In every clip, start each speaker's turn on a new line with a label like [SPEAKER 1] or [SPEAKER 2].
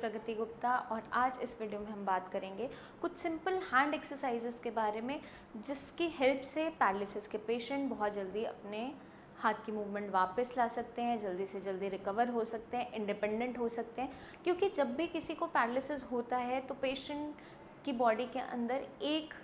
[SPEAKER 1] प्रगति गुप्ता और आज इस वीडियो में हम बात करेंगे कुछ सिंपल हैंड एक्सरसाइजेस के बारे में जिसकी हेल्प से पैरालिसिस के पेशेंट बहुत जल्दी अपने हाथ की मूवमेंट वापस ला सकते हैं, जल्दी से जल्दी रिकवर हो सकते हैं, इंडिपेंडेंट हो सकते हैं। क्योंकि जब भी किसी को पैरालिसिस होता है तो पेशेंट की बॉडी के अंदर एक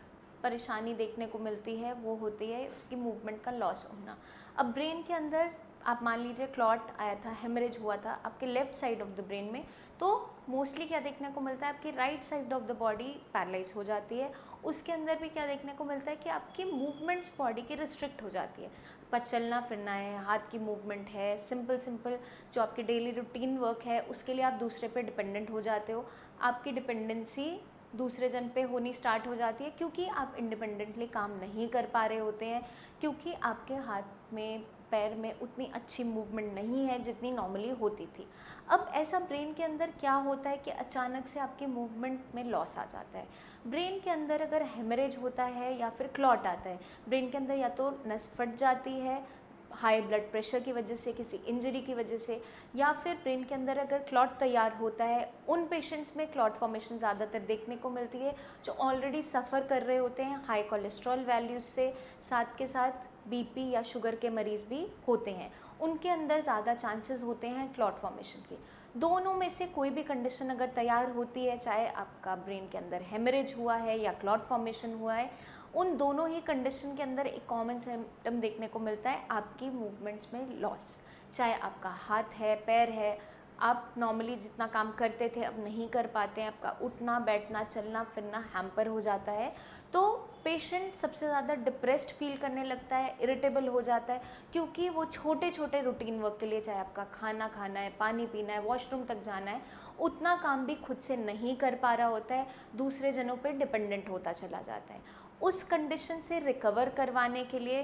[SPEAKER 1] परेशानी देखने को मिलती है, वो होती है उसकी मूवमेंट का लॉस होना। अब ब्रेन के अंदर आप मान लीजिए क्लॉट आया था, हेमरेज हुआ था आपके left side of the brain में, तो मोस्टली क्या देखने को मिलता है, आपकी right side of the body paralyse हो जाती है। उसके अंदर भी क्या देखने को मिलता है कि आपकी मूवमेंट्स बॉडी की रिस्ट्रिक्ट हो जाती है। आपका चलना फिरना है, हाथ की मूवमेंट है, सिंपल जो आपकी डेली रूटीन वर्क है उसके लिए आप दूसरे पे डिपेंडेंट हो जाते हो। आपकी डिपेंडेंसी दूसरे जन पे होनी स्टार्ट हो जाती है क्योंकि आप इंडिपेंडेंटली काम नहीं कर पा रहे होते हैं, क्योंकि आपके हाथ में पैर में उतनी अच्छी मूवमेंट नहीं है जितनी नॉर्मली होती थी। अब ऐसा ब्रेन के अंदर क्या होता है कि अचानक से आपकी मूवमेंट में लॉस आ जाता है। ब्रेन के अंदर अगर हेमरेज होता है या फिर क्लॉट आता है, ब्रेन के अंदर या तो नस फट जाती है हाई ब्लड प्रेशर की वजह से, किसी इंजरी की वजह से, या फिर ब्रेन के अंदर अगर क्लॉट तैयार होता है, उन पेशेंट्स में क्लॉट फॉर्मेशन ज़्यादातर देखने को मिलती है जो ऑलरेडी सफ़र कर रहे होते हैं हाई कोलेस्ट्रॉल वैल्यूज़ से, साथ के साथ बीपी या शुगर के मरीज़ भी होते हैं, उनके अंदर ज़्यादा चांसेस होते हैं क्लॉट फॉर्मेशन की। दोनों में से कोई भी कंडीशन अगर तैयार होती है, चाहे आपका ब्रेन के अंदर हेमरेज हुआ है या क्लॉट फॉर्मेशन हुआ है, उन दोनों ही कंडीशन के अंदर एक कॉमन सिम्टम देखने को मिलता है आपकी मूवमेंट्स में लॉस। चाहे आपका हाथ है, पैर है, आप नॉर्मली जितना काम करते थे अब नहीं कर पाते हैं, आपका उठना बैठना चलना फिरना हैम्पर हो जाता है, तो पेशेंट सबसे ज़्यादा डिप्रेस्ड फील करने लगता है, इरिटेबल हो जाता है, क्योंकि वो छोटे छोटे रूटीन वर्क के लिए, चाहे आपका खाना खाना है, पानी पीना है, वॉशरूम तक जाना है, उतना काम भी खुद से नहीं कर पा रहा होता है, दूसरे जनों पर डिपेंडेंट होता चला जाता है। उस कंडीशन से रिकवर करवाने के लिए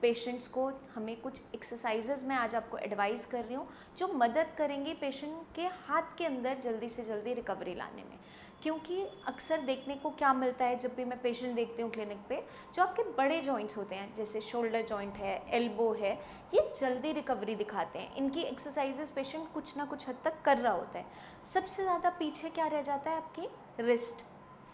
[SPEAKER 1] पेशेंट्स को हमें कुछ एक्सरसाइजेज मैं आज आपको एडवाइस कर रही हूँ जो मदद करेंगी पेशेंट के हाथ के अंदर जल्दी से जल्दी रिकवरी लाने में। क्योंकि अक्सर देखने को क्या मिलता है, जब भी मैं पेशेंट देखती हूँ क्लिनिक पे, जो आपके बड़े जॉइंट्स होते हैं जैसे शोल्डर जॉइंट है, एल्बो है, ये जल्दी रिकवरी दिखाते हैं। इनकी एक्सरसाइजेज पेशेंट कुछ ना कुछ हद तक कर रहा होता है। सबसे ज़्यादा पीछे क्या रह जाता है, आपकी रिस्ट,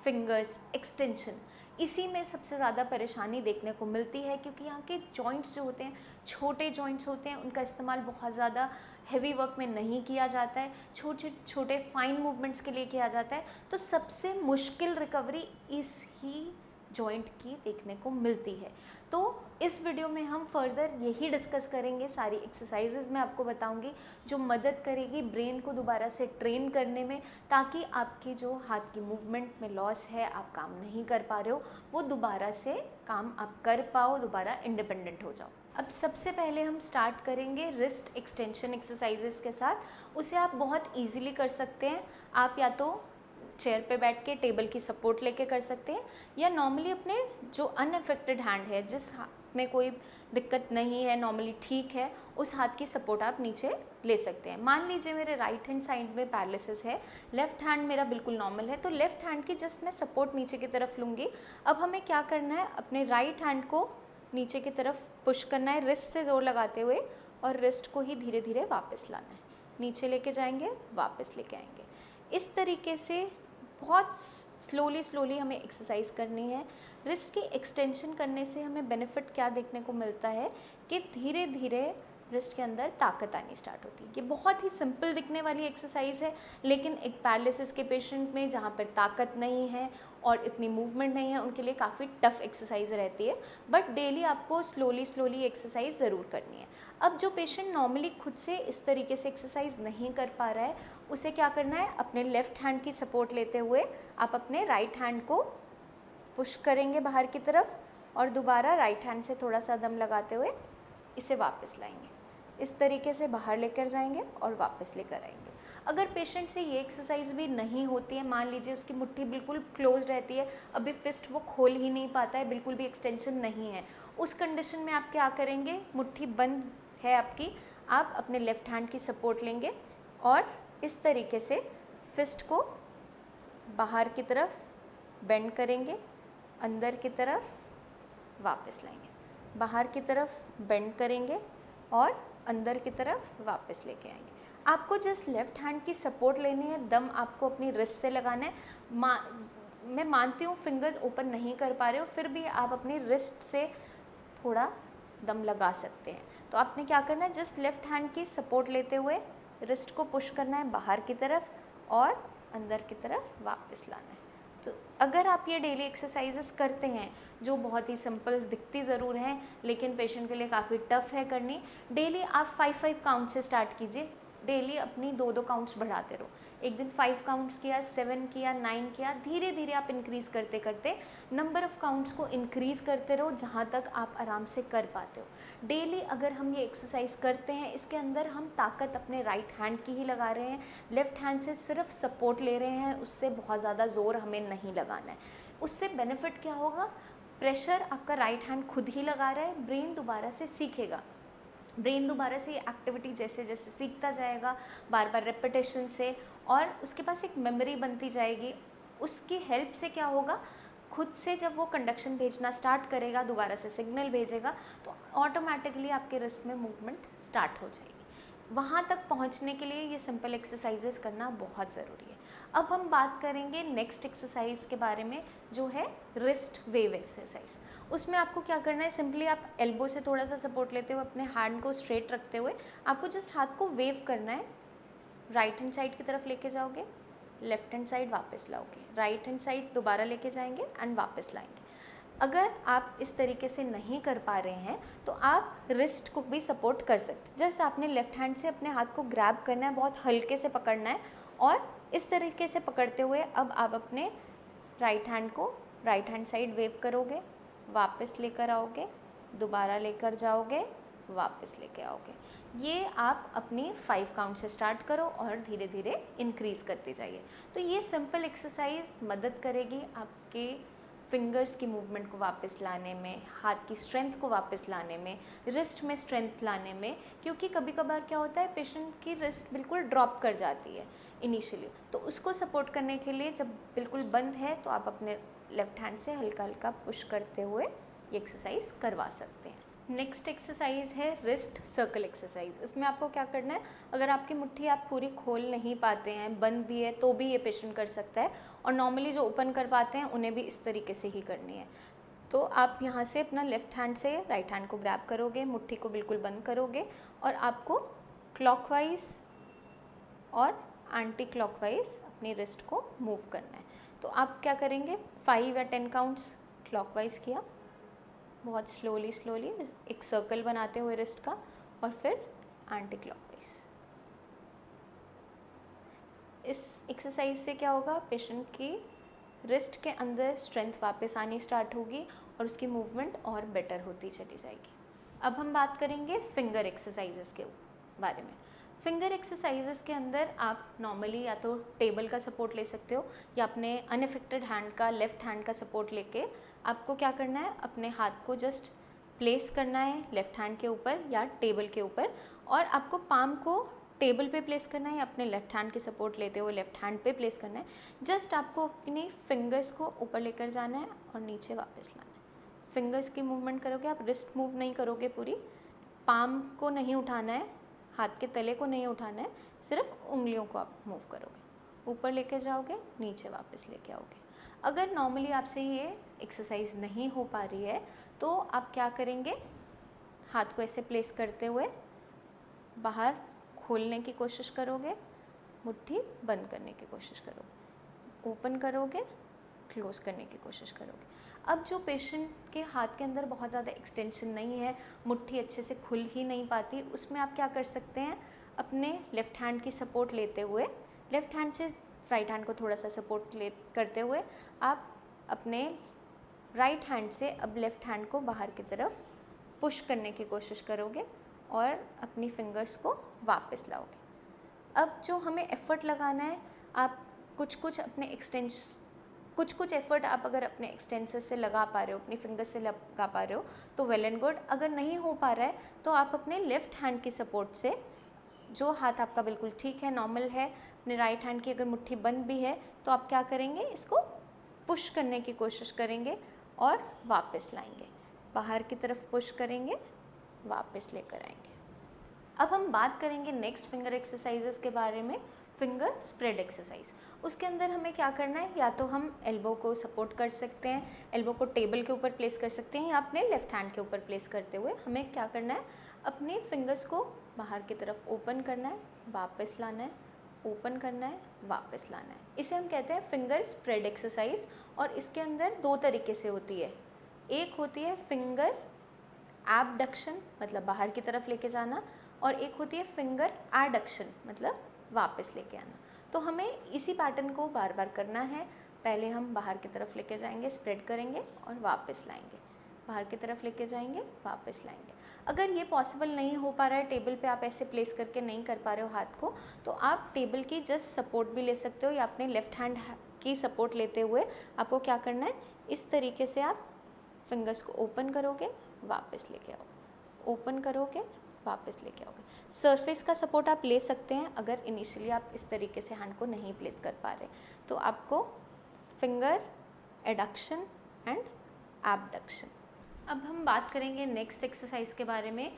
[SPEAKER 1] फिंगर्स, एक्सटेंशन, इसी में सबसे ज़्यादा परेशानी देखने को मिलती है, क्योंकि यहाँ के जॉइंट्स जो होते हैं छोटे जॉइंट्स होते हैं, उनका इस्तेमाल बहुत ज़्यादा हैवी वर्क में नहीं किया जाता है, छोटे छोटे फाइन मूवमेंट्स के लिए किया जाता है। तो सबसे मुश्किल रिकवरी इस ही जॉइंट की देखने को मिलती है। तो इस वीडियो में हम फर्दर यही डिस्कस करेंगे, सारी एक्सरसाइजेज मैं आपको बताऊंगी जो मदद करेगी ब्रेन को दोबारा से ट्रेन करने में, ताकि आपकी जो हाथ की मूवमेंट में लॉस है, आप काम नहीं कर पा रहे हो, वो दोबारा से काम आप कर पाओ, दोबारा इंडिपेंडेंट हो जाओ। अब सबसे पहले हम स्टार्ट करेंगे रिस्ट एक्सटेंशन एक्सरसाइजेस के साथ। उसे आप बहुत ईजिली कर सकते हैं। आप या तो चेयर पे बैठ के टेबल की सपोर्ट लेके कर सकते हैं, या नॉर्मली अपने जो अनअफेक्टेड हैंड है, जिस हाथ में कोई दिक्कत नहीं है, नॉर्मली ठीक है, उस हाथ की सपोर्ट आप नीचे ले सकते हैं। मान लीजिए मेरे राइट हैंड साइड में पैरालिसिस है, लेफ्ट हैंड मेरा बिल्कुल नॉर्मल है, तो लेफ्ट हैंड की जस्ट मैं सपोर्ट नीचे की तरफ लूँगी। अब हमें क्या करना है, अपने राइट हैंड को नीचे की तरफ पुश करना है रिस्ट से ज़ोर लगाते हुए, और रिस्ट को ही धीरे धीरे वापस लाना है, नीचे लेके जाएंगे, वापस लेके आएंगे। इस तरीके से बहुत स्लोली हमें एक्सरसाइज करनी है। रिस्ट की एक्सटेंशन करने से हमें बेनिफिट क्या देखने को मिलता है कि धीरे धीरे रिस्ट के अंदर ताकत आनी स्टार्ट होती है। ये बहुत ही सिंपल दिखने वाली एक्सरसाइज है, लेकिन एक पैरालिसिस के पेशेंट में जहाँ पर ताकत नहीं है और इतनी मूवमेंट नहीं है, उनके लिए काफ़ी टफ एक्सरसाइज रहती है। बट डेली आपको स्लोली एक्सरसाइज ज़रूर करनी है। अब जो पेशेंट नॉर्मली खुद से इस तरीके से एक्सरसाइज नहीं कर पा रहा है, उसे क्या करना है, अपने लेफ़्ट हैंड की सपोर्ट लेते हुए आप अपने राइट हैंड को पुश करेंगे बाहर की तरफ, और दोबारा राइट हैंड से थोड़ा सा दम लगाते हुए इसे वापस लाएंगे। इस तरीके से बाहर लेकर जाएंगे और वापस लेकर आएंगे। अगर पेशेंट से ये एक्सरसाइज भी नहीं होती है, मान लीजिए उसकी मुट्ठी बिल्कुल क्लोज रहती है, अभी फिस्ट वो खोल ही नहीं पाता है, बिल्कुल भी एक्सटेंशन नहीं है, उस कंडीशन में आप क्या करेंगे, मुट्ठी बंद है आपकी, आप अपने लेफ़्ट हैंड की सपोर्ट लेंगे और इस तरीके से फिस्ट को बाहर की तरफ बेंड करेंगे, अंदर की तरफ वापस लाएंगे, बाहर की तरफ बेंड करेंगे और अंदर की तरफ वापस लेके आएंगे। आपको जस्ट लेफ़्ट हैंड की सपोर्ट लेनी है, दम आपको अपनी रिस्ट से लगाना है। मैं मानती हूँ फिंगर्स ओपन नहीं कर पा रहे हो, फिर भी आप अपनी रिस्ट से थोड़ा दम लगा सकते हैं। तो आपने क्या करना है, जस्ट लेफ़्ट हैंड की सपोर्ट लेते हुए रिस्ट को पुश करना है बाहर की तरफ और अंदर की तरफ वापस लाना है। तो अगर आप ये डेली एक्सरसाइजेस करते हैं, जो बहुत ही सिंपल दिखती ज़रूर हैं लेकिन पेशेंट के लिए काफ़ी टफ़ है करनी, डेली आप 5-5 काउंट से स्टार्ट कीजिए। डेली अपनी 2-2 काउंट्स बढ़ाते रहो। एक दिन 5 काउंट्स किया, 7 किया, 9 किया, धीरे धीरे आप इंक्रीज़ करते करते नंबर ऑफ़ काउंट्स को इंक्रीज़ करते रहो जहाँ तक आप आराम से कर पाते हो। डेली अगर हम ये एक्सरसाइज करते हैं, इसके अंदर हम ताकत अपने राइट हैंड की ही लगा रहे हैं, लेफ़्ट हैंड से सिर्फ सपोर्ट ले रहे हैं, उससे बहुत ज़्यादा ज़ोर हमें नहीं लगाना है। उससे बेनिफिट क्या होगा, प्रेशर आपका राइट हैंड खुद ही लगा रहा है, ब्रेन दोबारा से सीखेगा। ब्रेन दोबारा से ये एक्टिविटी जैसे जैसे सीखता जाएगा बार बार रेपिटेशन से, और उसके पास एक मेमोरी बनती जाएगी। उसकी हेल्प से क्या होगा, खुद से जब वो कंडक्शन भेजना स्टार्ट करेगा, दोबारा से सिग्नल भेजेगा, तो ऑटोमेटिकली आपके रिस्ट में मूवमेंट स्टार्ट हो जाएगी। वहाँ तक पहुँचने के लिए ये सिंपल एक्सरसाइजेस करना बहुत ज़रूरी है। अब हम बात करेंगे नेक्स्ट एक्सरसाइज के बारे में, जो है रिस्ट वेव एक्सरसाइज। उसमें आपको क्या करना है, सिंपली आप एल्बो से थोड़ा सा सपोर्ट लेते हुए अपने हैंड को स्ट्रेट रखते हुए आपको जस्ट हाथ को वेव करना है। राइट हैंड साइड की तरफ लेके जाओगे, लेफ्ट हैंड साइड वापस लाओगे, राइट हैंड साइड दोबारा लेके जाएंगे एंड वापस लाएंगे। अगर आप इस तरीके से नहीं कर पा रहे हैं तो आप रिस्ट को भी सपोर्ट कर सकते हैं। जस्ट आपने लेफ्ट हैंड से अपने हाथ को ग्रैब करना है, बहुत हल्के से पकड़ना है, और इस तरीके से पकड़ते हुए अब आप अपने राइट हैंड को राइट हैंड साइड वेव करोगे, वापस लेकर आओगे, दोबारा लेकर जाओगे, वापस लेके आओगे। ये आप अपनी 5 काउंट से स्टार्ट करो और धीरे धीरे इंक्रीज़ करते जाइए। तो ये सिंपल एक्सरसाइज मदद करेगी आपके फिंगर्स की मूवमेंट को वापस लाने में, हाथ की स्ट्रेंथ को वापस लाने में, रिस्ट में स्ट्रेंथ लाने में। क्योंकि कभी कभार क्या होता है, पेशेंट की रिस्ट बिल्कुल ड्रॉप कर जाती है इनिशियली, तो उसको सपोर्ट करने के लिए जब बिल्कुल बंद है तो आप अपने लेफ़्ट हैंड से हल्का हल्का पुश करते हुए ये एक्सरसाइज करवा सकते हैं। नेक्स्ट एक्सरसाइज है रिस्ट सर्कल एक्सरसाइज। इसमें आपको क्या करना है, अगर आपकी मुट्ठी आप पूरी खोल नहीं पाते हैं, बंद भी है, तो भी ये पेशेंट कर सकता है, और नॉर्मली जो ओपन कर पाते हैं उन्हें भी इस तरीके से ही करनी है। तो आप यहाँ से अपना लेफ़्ट हैंड से राइट हैंड को ग्रैब करोगे, मुट्ठी को बिल्कुल बंद करोगे, और आपको क्लॉकवाइज और एंटी क्लॉकवाइज अपनी रिस्ट को मूव करना है। तो आप क्या करेंगे, 5 या 10 काउंट्स क्लॉकवाइज किया, बहुत स्लोली एक सर्कल बनाते हुए रिस्ट का, और फिर एंटी क्लॉकवाइज। इस एक्सरसाइज से क्या होगा, पेशेंट की रिस्ट के अंदर स्ट्रेंथ वापस आनी स्टार्ट होगी और उसकी मूवमेंट और बेटर होती चली जाएगी। अब हम बात करेंगे फिंगर एक्सरसाइजेस के बारे में। फिंगर एक्सरसाइजेस के अंदर आप नॉर्मली या तो टेबल का सपोर्ट ले सकते हो, या अपने अनअफेक्टेड हैंड का, लेफ़्ट हैंड का सपोर्ट लेके आपको क्या करना है, अपने हाथ को जस्ट प्लेस करना है लेफ़्ट हैंड के ऊपर या टेबल के ऊपर, और आपको पाम को टेबल पे प्लेस करना है, अपने लेफ़्ट हैंड की सपोर्ट लेते हुए लेफ़्ट हैंड पे प्लेस करना है। जस्ट आपको अपनी फिंगर्स को ऊपर लेकर जाना है और नीचे वापस लाना है। फिंगर्स की मूवमेंट करोगे, आप रिस्ट मूव नहीं करोगे पूरी, पाम को नहीं उठाना है, हाथ के तले को नहीं उठाना है, सिर्फ उंगलियों को आप मूव करोगे, ऊपर लेके जाओगे, नीचे वापस लेके आओगे। अगर नॉर्मली आपसे ये एक्सरसाइज नहीं हो पा रही है तो आप क्या करेंगे, हाथ को ऐसे प्लेस करते हुए बाहर खोलने की कोशिश करोगे, मुट्ठी बंद करने की कोशिश करोगे, ओपन करोगे, क्लोज करने की कोशिश करोगे। अब जो पेशेंट के हाथ के अंदर बहुत ज़्यादा एक्सटेंशन नहीं है, मुट्ठी अच्छे से खुल ही नहीं पाती, उसमें आप क्या कर सकते हैं, अपने लेफ़्ट हैंड की सपोर्ट लेते हुए, लेफ़्ट हैंड से राइट हैंड को थोड़ा सा सपोर्ट करते हुए आप अपने राइट हैंड से अब लेफ़्ट हैंड को बाहर की तरफ पुश करने की कोशिश करोगे और अपनी फिंगर्स को वापस लाओगे। अब जो हमें एफ़र्ट लगाना है, आप कुछ एफ़र्ट आप अगर अपने एक्सटेंसर से लगा पा रहे हो, अपनी फिंगर से लगा पा रहे हो तो वेल एंड गुड। अगर नहीं हो पा रहा है तो आप अपने लेफ़्ट हैंड की सपोर्ट से, जो हाथ आपका बिल्कुल ठीक है, नॉर्मल है, अपने राइट हैंड की अगर मुट्ठी बंद भी है तो आप क्या करेंगे, इसको पुश करने की कोशिश करेंगे और वापस लाएंगे, बाहर की तरफ पुश करेंगे, वापस लेकर आएंगे। अब हम बात करेंगे नेक्स्ट फिंगर एक्सरसाइजेस के बारे में, फिंगर स्प्रेड एक्सरसाइज। उसके अंदर हमें क्या करना है, या तो हम एल्बो को सपोर्ट कर सकते हैं, एल्बो को टेबल के ऊपर प्लेस कर सकते हैं, या अपने लेफ्ट हैंड के ऊपर प्लेस करते हुए हमें क्या करना है, अपने फिंगर्स को बाहर की तरफ ओपन करना है, वापस लाना है, ओपन करना है, वापस लाना है। इसे हम कहते हैं फिंगर स्प्रेड एक्सरसाइज। और इसके अंदर दो तरीके से होती है, एक होती है फिंगर एबडक्शन मतलब बाहर की तरफ लेके जाना, और एक होती है फिंगर एडक्शन मतलब वापस लेके आना। तो हमें इसी पैटर्न को बार बार करना है। पहले हम बाहर की तरफ लेके जाएंगे, स्प्रेड करेंगे और वापस लाएंगे, बाहर की तरफ लेके जाएंगे, वापस लाएंगे। अगर ये पॉसिबल नहीं हो पा रहा है, टेबल पे आप ऐसे प्लेस करके नहीं कर पा रहे हो हाथ को, तो आप टेबल की जस्ट सपोर्ट भी ले सकते हो, या अपने लेफ्ट हैंड की सपोर्ट लेते हुए आपको क्या करना है, इस तरीके से आप फिंगर्स को ओपन करोगे, वापस लेके आओगे, ओपन करोगे, वापस लेके आओगे। सरफेस का सपोर्ट आप ले सकते हैं अगर इनिशियली आप इस तरीके से हैंड को नहीं प्लेस कर पा रहे, तो आपको फिंगर एडक्शन एंड एबडक्शन। अब हम बात करेंगे नेक्स्ट एक्सरसाइज के बारे में,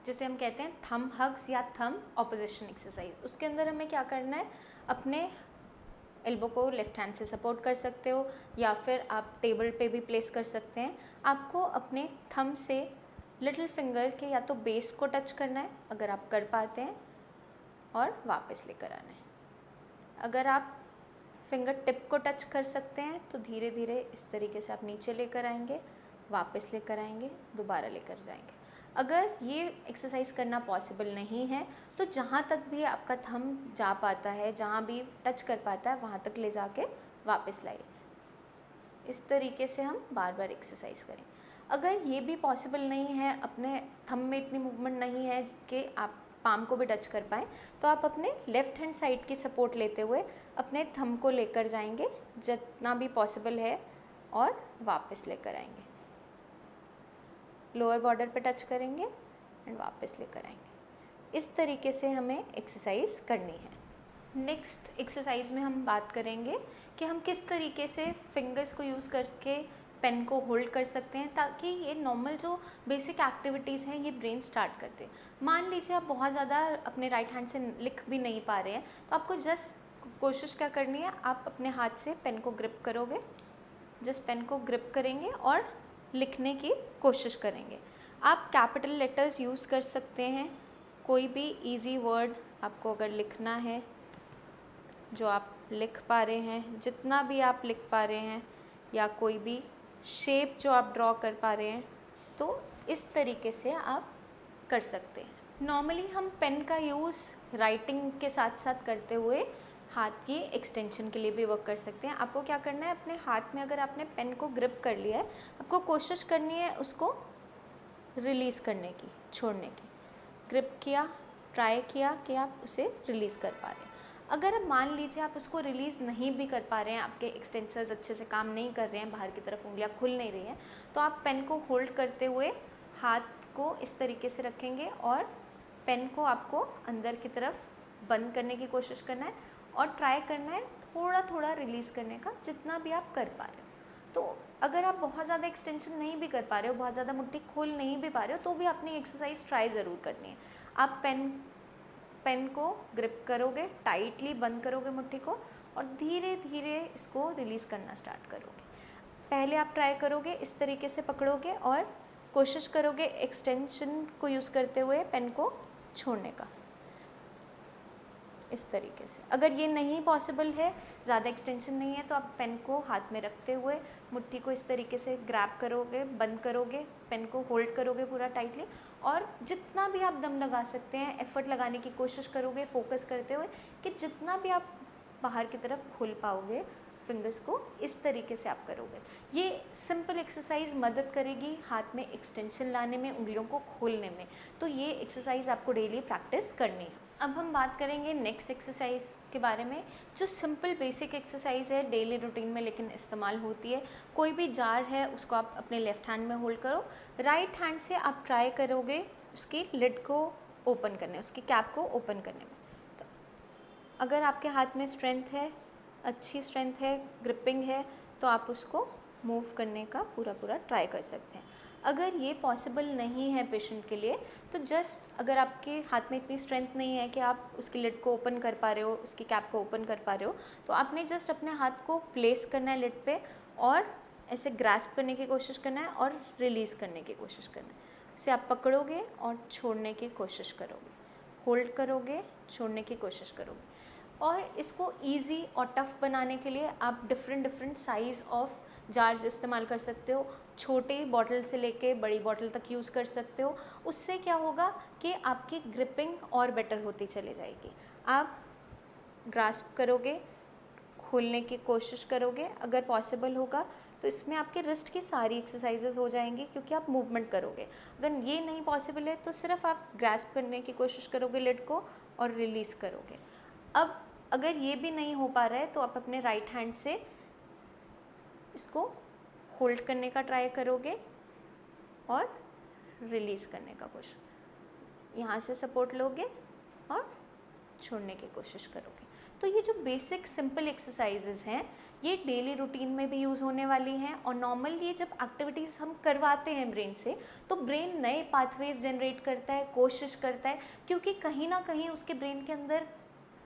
[SPEAKER 1] जिसे हम कहते हैं थंब हग्स या थंब ऑपोजिशन एक्सरसाइज। उसके अंदर हमें क्या करना है, अपने एल्बो को लेफ्ट हैंड से सपोर्ट कर सकते हो, या फिर आप टेबल पे भी प्लेस कर सकते हैं। आपको अपने थंब से लिटिल फिंगर के या तो बेस को टच करना है अगर आप कर पाते हैं, और वापस लेकर आना है। अगर आप फिंगर टिप को टच कर सकते हैं तो धीरे धीरे इस तरीके से आप नीचे लेकर आएंगे, वापस लेकर आएंगे, दोबारा लेकर जाएंगे। अगर ये एक्सरसाइज करना पॉसिबल नहीं है तो जहाँ तक भी आपका थंब जा पाता है, जहाँ भी टच कर पाता है, वहाँ तक ले जाके वापस लाइए। इस तरीके से हम बार बार एक्सरसाइज करें। अगर ये भी पॉसिबल नहीं है, अपने थंब में इतनी मूवमेंट नहीं है कि आप पाम को भी टच कर पाएँ, तो आप अपने लेफ़्ट हैंड साइड की सपोर्ट लेते हुए अपने थंब को लेकर जाएंगे जितना भी पॉसिबल है, और वापस लेकर आएंगे, लोअर बॉर्डर पे टच करेंगे एंड वापस लेकर आएंगे। इस तरीके से हमें एक्सरसाइज करनी है। नेक्स्ट एक्सरसाइज में हम बात करेंगे कि हम किस तरीके से फिंगर्स को यूज़ करके पेन को होल्ड कर सकते हैं, ताकि ये नॉर्मल जो बेसिक एक्टिविटीज़ हैं ये ब्रेन स्टार्ट करते हैं। मान लीजिए आप बहुत ज़्यादा अपने राइट हैंड से लिख भी नहीं पा रहे हैं, तो आपको जस्ट कोशिश क्या करनी है, आप अपने हाथ से पेन को ग्रिप करोगे, जस्ट पेन को ग्रिप करेंगे और लिखने की कोशिश करेंगे। आप कैपिटल लेटर्स यूज़ कर सकते हैं, कोई भी इजी वर्ड आपको अगर लिखना है जो आप लिख पा रहे हैं, जितना भी आप लिख पा रहे हैं, या कोई भी शेप जो आप ड्रॉ कर पा रहे हैं, तो इस तरीके से आप कर सकते हैं। नॉर्मली हम पेन का यूज़ राइटिंग के साथ साथ करते हुए हाथ की एक्सटेंशन के लिए भी वर्क कर सकते हैं। आपको क्या करना है, अपने हाथ में अगर आपने पेन को ग्रिप कर लिया है, आपको कोशिश करनी है उसको रिलीज़ करने की, छोड़ने की। ग्रिप किया, ट्राई किया कि आप उसे रिलीज़ कर पा रहे हैं। अगर मान लीजिए आप उसको रिलीज़ नहीं भी कर पा रहे हैं, आपके एक्सटेंसर्स अच्छे से काम नहीं कर रहे हैं, बाहर की तरफ उंगलियां खुल नहीं रही हैं, तो आप पेन को होल्ड करते हुए हाथ को इस तरीके से रखेंगे और पेन को आपको अंदर की तरफ बंद करने की कोशिश करना है, और ट्राई करना है थोड़ा थोड़ा रिलीज़ करने का, जितना भी आप कर पा रहे हो। तो अगर आप बहुत ज़्यादा एक्सटेंशन नहीं भी कर पा रहे हो, बहुत ज़्यादा मुट्ठी खोल नहीं भी पा रहे हो, तो भी अपनी एक्सरसाइज ट्राई ज़रूर करनी है। आप पेन को ग्रिप करोगे, टाइटली बंद करोगे मुट्ठी को, और धीरे धीरे इसको रिलीज़ करना स्टार्ट करोगे। पहले आप ट्राई करोगे इस तरीके से पकड़ोगे और कोशिश करोगे एक्सटेंशन को यूज़ करते हुए पेन को छोड़ने का, इस तरीके से। अगर ये नहीं पॉसिबल है, ज़्यादा एक्सटेंशन नहीं है, तो आप पेन को हाथ में रखते हुए मुट्ठी को इस तरीके से ग्रैब करोगे, बंद करोगे, पेन को होल्ड करोगे पूरा टाइटली, और जितना भी आप दम लगा सकते हैं एफर्ट लगाने की कोशिश करोगे, फोकस करते हुए कि जितना भी आप बाहर की तरफ खोल पाओगे फिंगर्स को, इस तरीके से आप करोगे। ये सिंपल एक्सरसाइज मदद करेगी हाथ में एक्सटेंशन लाने में, उंगलियों को खोलने में। तो ये एक्सरसाइज आपको डेली प्रैक्टिस करनी है। अब हम बात करेंगे नेक्स्ट एक्सरसाइज के बारे में, जो सिंपल बेसिक एक्सरसाइज है, डेली रूटीन में लेकिन इस्तेमाल होती है। कोई भी जार है उसको आप अपने लेफ़्ट हैंड में होल्ड करो, राइट हैंड से आप ट्राई करोगे उसकी लिड को ओपन करने, उसकी कैप को ओपन करने में। तो अगर आपके हाथ में स्ट्रेंथ है, अच्छी स्ट्रेंथ है, ग्रिपिंग है, तो आप उसको मूव करने का पूरा ट्राई कर सकते हैं। अगर ये पॉसिबल नहीं है पेशेंट के लिए तो जस्ट अगर आपके हाथ में इतनी स्ट्रेंथ नहीं है कि आप उसकी लिड को ओपन कर पा रहे हो, उसकी कैप को ओपन कर पा रहे हो, तो आपने जस्ट अपने हाथ को प्लेस करना है लिड पे और ऐसे ग्रैस्प करने की कोशिश करना है और रिलीज़ करने की कोशिश करना है। उसे आप पकड़ोगे और छोड़ने की कोशिश करोगे, होल्ड करोगे, छोड़ने की कोशिश करोगे। और इसको ईजी और टफ़ बनाने के लिए आप डिफरेंट साइज़ ऑफ जार्स इस्तेमाल कर सकते हो। छोटे बॉटल से लेके बड़ी बॉटल तक यूज़ कर सकते हो। उससे क्या होगा कि आपकी ग्रिपिंग और बेटर होती चली जाएगी। आप ग्रास्प करोगे, खोलने की कोशिश करोगे, अगर पॉसिबल होगा तो इसमें आपके रिस्ट की सारी एक्सरसाइजेज हो जाएंगी क्योंकि आप मूवमेंट करोगे। अगर ये नहीं पॉसिबल है तो सिर्फ आप ग्रास्प करने की कोशिश करोगे लिड को और रिलीज़ करोगे। अब अगर ये भी नहीं हो पा रहा है तो आप अपने राइट हैंड से इसको होल्ड करने का ट्राई करोगे और रिलीज़ करने का कोशिश, यहाँ से सपोर्ट लोगे और छोड़ने की कोशिश करोगे। तो ये जो बेसिक सिंपल एक्सरसाइजेज हैं ये डेली रूटीन में भी यूज़ होने वाली हैं और नॉर्मली जब एक्टिविटीज़ हम करवाते हैं ब्रेन से तो ब्रेन नए पाथवेज जनरेट करता है, कोशिश करता है, क्योंकि कहीं ना कहीं उसके ब्रेन के अंदर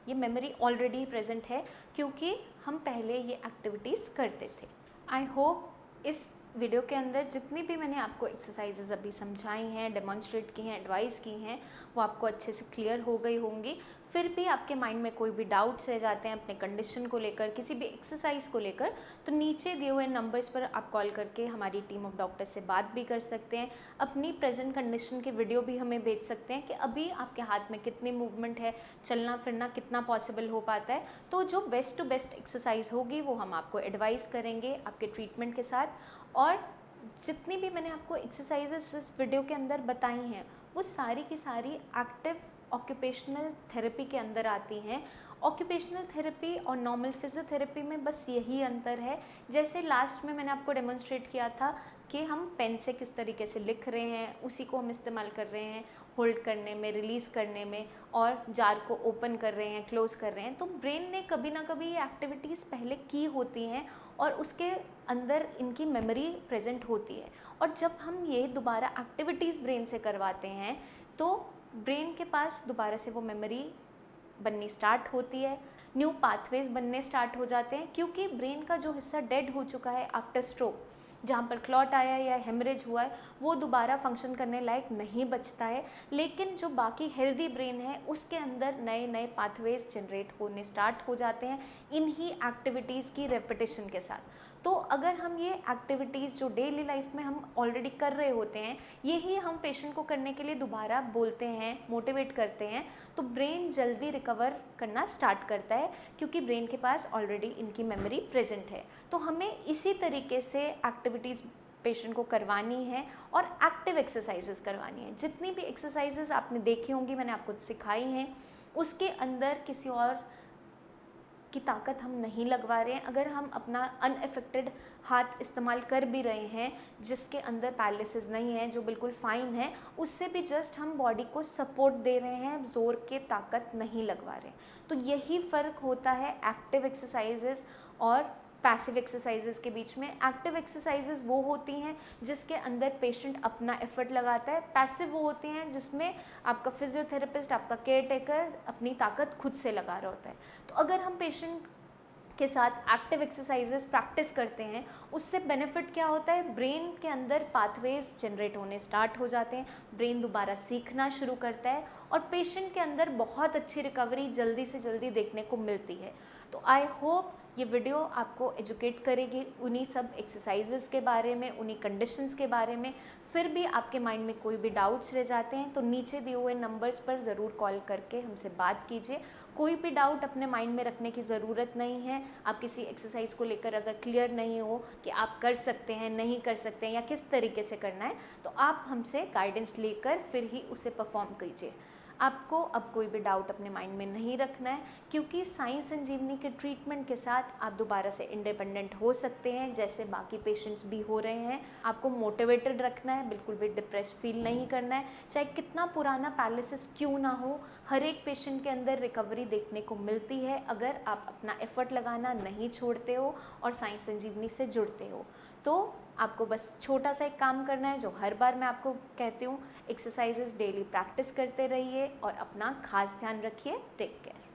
[SPEAKER 1] ये मेमोरी ऑलरेडी प्रेजेंट है क्योंकि हम पहले ये एक्टिविटीज़ करते थे। आई होप इस वीडियो के अंदर जितनी भी मैंने आपको एक्सरसाइजेज अभी समझाई हैं, डेमोन्स्ट्रेट की हैं, एडवाइस की हैं, वो आपको अच्छे से क्लियर हो गई होंगी। फिर भी आपके माइंड में कोई भी डाउट्स रह जाते हैं अपने कंडीशन को लेकर, किसी भी एक्सरसाइज को लेकर, तो नीचे दिए हुए नंबर्स पर आप कॉल करके हमारी टीम ऑफ डॉक्टर्स से बात भी कर सकते हैं। अपनी प्रेजेंट कंडीशन के वीडियो भी हमें भेज सकते हैं कि अभी आपके हाथ में कितनी मूवमेंट है, चलना फिरना कितना पॉसिबल हो पाता है। तो जो बेस्ट टू बेस्ट एक्सरसाइज होगी वो हम आपको एडवाइस करेंगे आपके ट्रीटमेंट के साथ। और जितनी भी मैंने आपको एक्सरसाइजेस इस वीडियो के अंदर बताई हैं वो सारी की सारी एक्टिव ऑक्यूपेशनल थेरेपी के अंदर आती हैं। ऑक्यूपेशनल थेरेपी और नॉर्मल फिजियोथेरेपी में बस यही अंतर है, जैसे लास्ट में मैंने आपको डेमोन्स्ट्रेट किया था कि हम पेन से किस तरीके से लिख रहे हैं, उसी को हम इस्तेमाल कर रहे हैं होल्ड करने में, रिलीज़ करने में, और जार को ओपन कर रहे हैं, क्लोज़ कर रहे हैं। तो ब्रेन ने कभी ना कभी ये एक्टिविटीज़ पहले की होती हैं और उसके अंदर इनकी मेमोरी प्रेजेंट होती है। और जब हम ये दोबारा एक्टिविटीज़ ब्रेन से करवाते हैं तो ब्रेन के पास दोबारा से वो मेमोरी बननी स्टार्ट होती है, न्यू पाथवेज बनने स्टार्ट हो जाते हैं, क्योंकि ब्रेन का जो हिस्सा डेड हो चुका है आफ्टर स्ट्रोक, जहाँ पर क्लॉट आया या हेमरेज हुआ है, वो दोबारा फंक्शन करने लायक नहीं बचता है। लेकिन जो बाकी हेल्दी ब्रेन है उसके अंदर नए नए पाथवेज जनरेट होने स्टार्ट हो जाते हैं इन्हीं एक्टिविटीज़ की रेपिटेशन के साथ। तो अगर हम ये एक्टिविटीज़ जो डेली लाइफ में हम ऑलरेडी कर रहे होते हैं यही हम पेशेंट को करने के लिए दोबारा बोलते हैं, मोटिवेट करते हैं, तो ब्रेन जल्दी रिकवर करना स्टार्ट करता है क्योंकि ब्रेन के पास ऑलरेडी इनकी मेमोरी प्रेजेंट है। तो हमें इसी तरीके से एक्टिविटीज़ पेशेंट को करवानी है और एक्टिव एक्सरसाइजेस करवानी है। जितनी भी एक्सरसाइजेस आपने देखी होंगी, मैंने आपको सिखाई हैं, उसके अंदर किसी और की ताकत हम नहीं लगवा रहे हैं। अगर हम अपना अनएफेक्टेड हाथ इस्तेमाल कर भी रहे हैं जिसके अंदर पैरालिसिस नहीं है, जो बिल्कुल फाइन है, उससे भी जस्ट हम बॉडी को सपोर्ट दे रहे हैं, ज़ोर के ताकत नहीं लगवा रहे। तो यही फ़र्क होता है एक्टिव एक्सरसाइजेस और पैसिव एक्सरसाइजेस के बीच में। एक्टिव एक्सरसाइजेस वो होती हैं जिसके अंदर पेशेंट अपना एफर्ट लगाता है, पैसिव वो होती हैं जिसमें आपका फिजियोथेरेपिस्ट, आपका केयर टेकर अपनी ताकत खुद से लगा रहा होता है। तो अगर हम पेशेंट के साथ एक्टिव एक्सरसाइजेस प्रैक्टिस करते हैं उससे बेनिफिट क्या होता है, ब्रेन के अंदर पाथवेज जनरेट होने स्टार्ट हो जाते हैं, ब्रेन दोबारा सीखना शुरू करता है और पेशेंट के अंदर बहुत अच्छी रिकवरी जल्दी से जल्दी देखने को मिलती है। तो आई होप ये वीडियो आपको एजुकेट करेगी उन्हीं सब एक्सरसाइजेस के बारे में, उन्हीं कंडीशंस के बारे में। फिर भी आपके माइंड में कोई भी डाउट्स रह जाते हैं तो नीचे दिए हुए नंबर्स पर ज़रूर कॉल करके हमसे बात कीजिए। कोई भी डाउट अपने माइंड में रखने की ज़रूरत नहीं है। आप किसी एक्सरसाइज को लेकर अगर क्लियर नहीं हो कि आप कर सकते हैं, नहीं कर सकते हैं या किस तरीके से करना है, तो आप हमसे गाइडेंस लेकर फिर ही उसे परफॉर्म कीजिए। आपको अब कोई भी डाउट अपने माइंड में नहीं रखना है क्योंकि साई संजीवनी के ट्रीटमेंट के साथ आप दोबारा से इंडिपेंडेंट हो सकते हैं जैसे बाकी पेशेंट्स भी हो रहे हैं। आपको मोटिवेटेड रखना है, बिल्कुल भी डिप्रेस फील नहीं करना है, चाहे कितना पुराना पैरालिसिस क्यों ना हो। हर एक पेशेंट के अंदर रिकवरी देखने को मिलती है अगर आप अपना एफर्ट लगाना नहीं छोड़ते हो और साई संजीवनी से जुड़ते हो। तो आपको बस छोटा सा एक काम करना है जो हर बार मैं आपको कहती हूँ, एक्सरसाइजेस डेली प्रैक्टिस करते रहिए और अपना खास ध्यान रखिए। Take care.